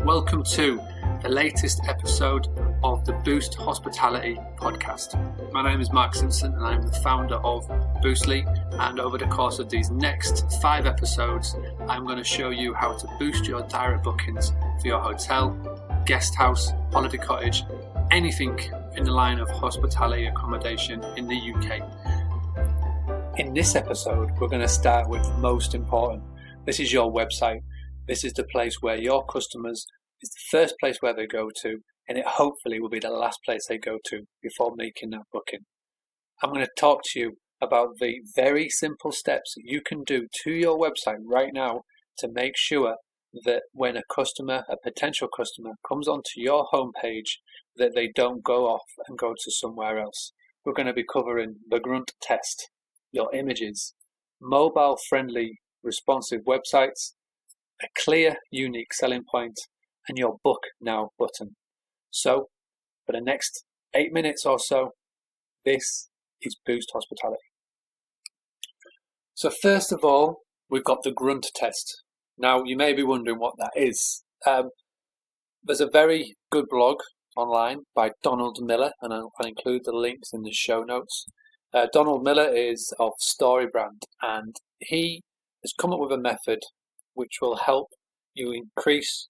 welcome to the latest episode of the Boost Hospitality podcast. My name is Mark Simpson and I'm the founder of Boostly, and over the course of these next 5 episodes I'm going to show you how to boost your direct bookings for your hotel, guest house, holiday cottage, anything in the line of hospitality accommodation in the UK. In this episode we're going to start with the most important. This is your website. This is the place where your customers, is the first place where they go to, and it hopefully will be the last place they go to before making that booking. I'm going to talk to you about the very simple steps that you can do to your website right now to make sure that when a potential customer comes onto your homepage, that they don't go off and go to somewhere else. We're going to be covering the grunt test, your images, mobile-friendly, responsive websites, a clear, unique selling point, and your book now button. So, for the next 8 minutes or so, this is Boost Hospitality. So first of all, we've got the grunt test. Now, you may be wondering what that is. There's a very good blog online by Donald Miller, and I'll include the links in the show notes. Donald Miller is of StoryBrand, and he has come up with a method which will help you increase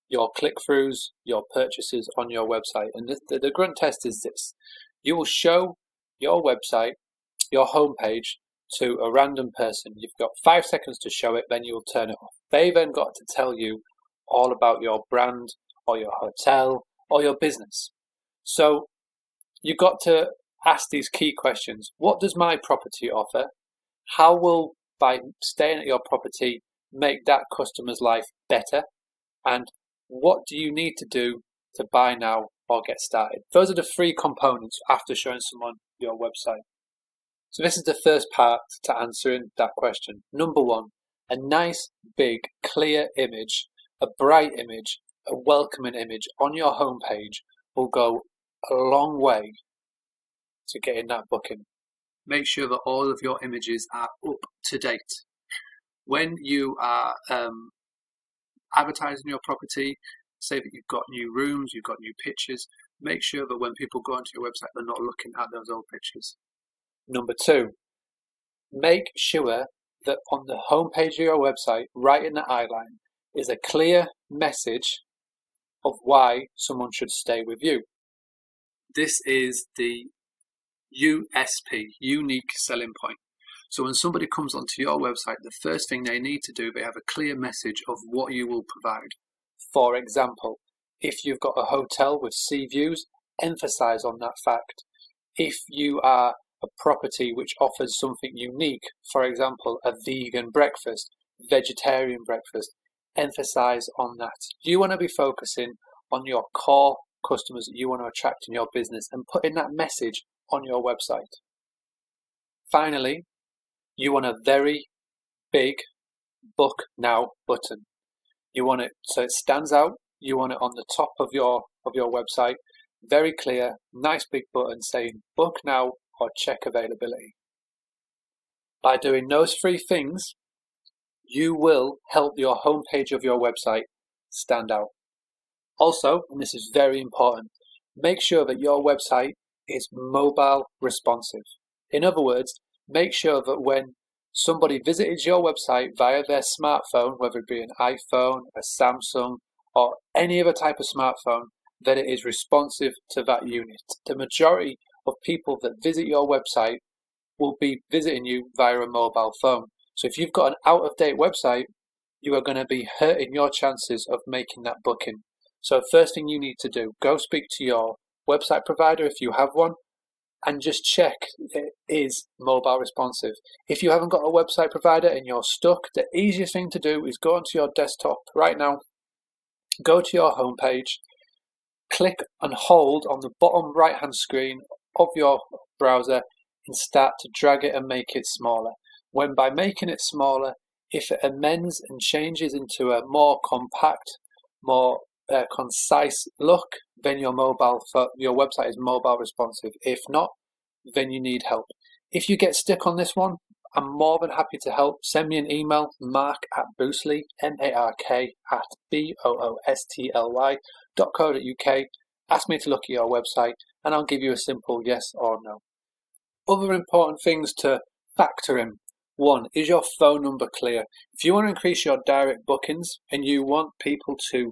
your click-throughs, your purchases on your website. And the grunt test is this. You will show your website, your homepage, to a random person. You've got 5 seconds to show it, then you'll turn it off. They then got to tell you all about your brand or your hotel or your business. So you've got to ask these key questions. What does my property offer? How will, by staying at your property, make that customer's life better? And what do you need to do to buy now or get started? Those are the 3 components after showing someone your website. So this is the first part to answering that question. Number 1, a nice, big, clear image, a bright image, a welcoming image on your homepage will go a long way to getting that booking. Make sure that all of your images are up to date. When you are advertising your property, say that you've got new rooms, you've got new pictures, make sure that when people go onto your website, they're not looking at those old pictures. Number 2, make sure that on the homepage of your website, right in the eyeline, is a clear message of why someone should stay with you. This is the USP, unique selling point. So when somebody comes onto your website, the first thing they need to do, they have a clear message of what you will provide. For example, if you've got a hotel with sea views, emphasize on that fact. If you are a property which offers something unique, for example, a vegan breakfast, vegetarian breakfast, emphasize on that. You want to be focusing on your core customers that you want to attract in your business and putting that message on your website. Finally, you want a very big book now button. You want it so it stands out. You want it on the top of your website, very clear, nice big button saying book now or check availability. By doing those 3 things, you will help your homepage of your website stand out. Also, and this is very important, make sure that your website is mobile responsive. In other words, make sure that when somebody visits your website via their smartphone, whether it be an iPhone, a Samsung, or any other type of smartphone, that it is responsive to that unit. The majority of people that visit your website will be visiting you via a mobile phone. So if you've got an out-of-date website, you are going to be hurting your chances of making that booking. So first thing you need to do, go speak to your website provider if you have one, and just check it is mobile responsive. If you haven't got a website provider and you're stuck, the easiest thing to do is go onto your desktop right now, go to your homepage, click and hold on the bottom right hand screen of your browser and start to drag it and make it smaller. When by making it smaller, if it amends and changes into a more compact, more concise look, then your website is mobile responsive. If not, then you need help. If you get stuck on this one, I'm more than happy to help. Send me an email, mark@boostly, mark@boostly.co.uk. Ask me to look at your website and I'll give you a simple yes or no. Other important things to factor in. 1, is your phone number clear? If you want to increase your direct bookings and you want people to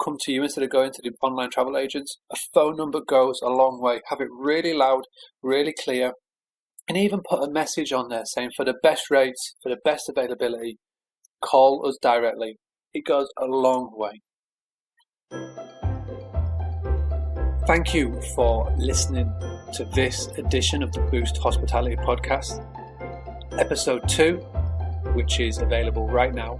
come to you instead of going to the online travel agents, a phone number goes a long way. Have it really loud, really clear, and even put a message on there saying for the best rates, for the best availability, call us directly. It goes a long way. Thank you for listening to this edition of the Boost Hospitality Podcast. Episode 2, which is available right now,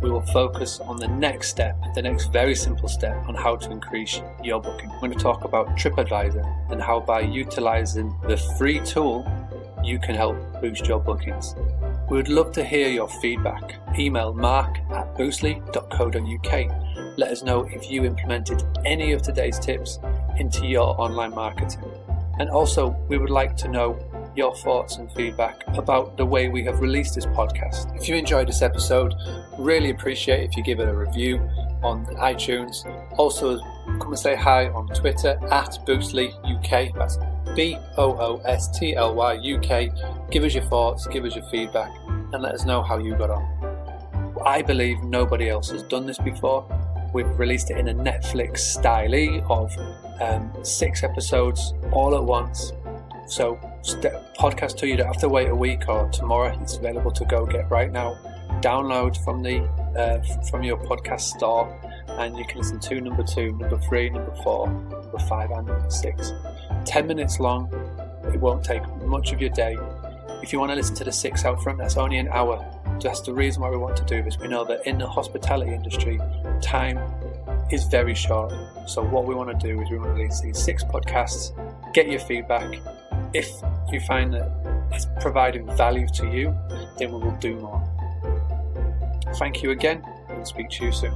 we will focus on the next step, the next very simple step on how to increase your booking. We're going to talk about TripAdvisor and how by utilizing the free tool, you can help boost your bookings. We would love to hear your feedback. Email mark@boostly.co.uk. Let us know if you implemented any of today's tips into your online marketing. And also, we would like to know your thoughts and feedback about the way we have released this podcast. If you enjoyed this episode, really appreciate if you give it a review on iTunes. Also, come and say hi on Twitter @BoostlyUK. That's BOOSTLYUK. Give us your thoughts, give us your feedback, and let us know how you got on. I believe nobody else has done this before. We've released it in a Netflix style of 6 episodes all at once. So podcast 2, you don't have to wait a week or tomorrow. It's available to go get right now. Download from your podcast store, and you can listen to number 2, number 3, number 4, number 5, and number 6. 10 minutes long. It won't take much of your day. If you want to listen to the 6 out front, that's only an hour. That's the reason why we want to do this. We know that in the hospitality industry, time is very short. So what we want to do is we want to release these 6 podcasts, get your feedback. If you find that it's providing value to you, then we will do more. Thank you again, and speak to you soon.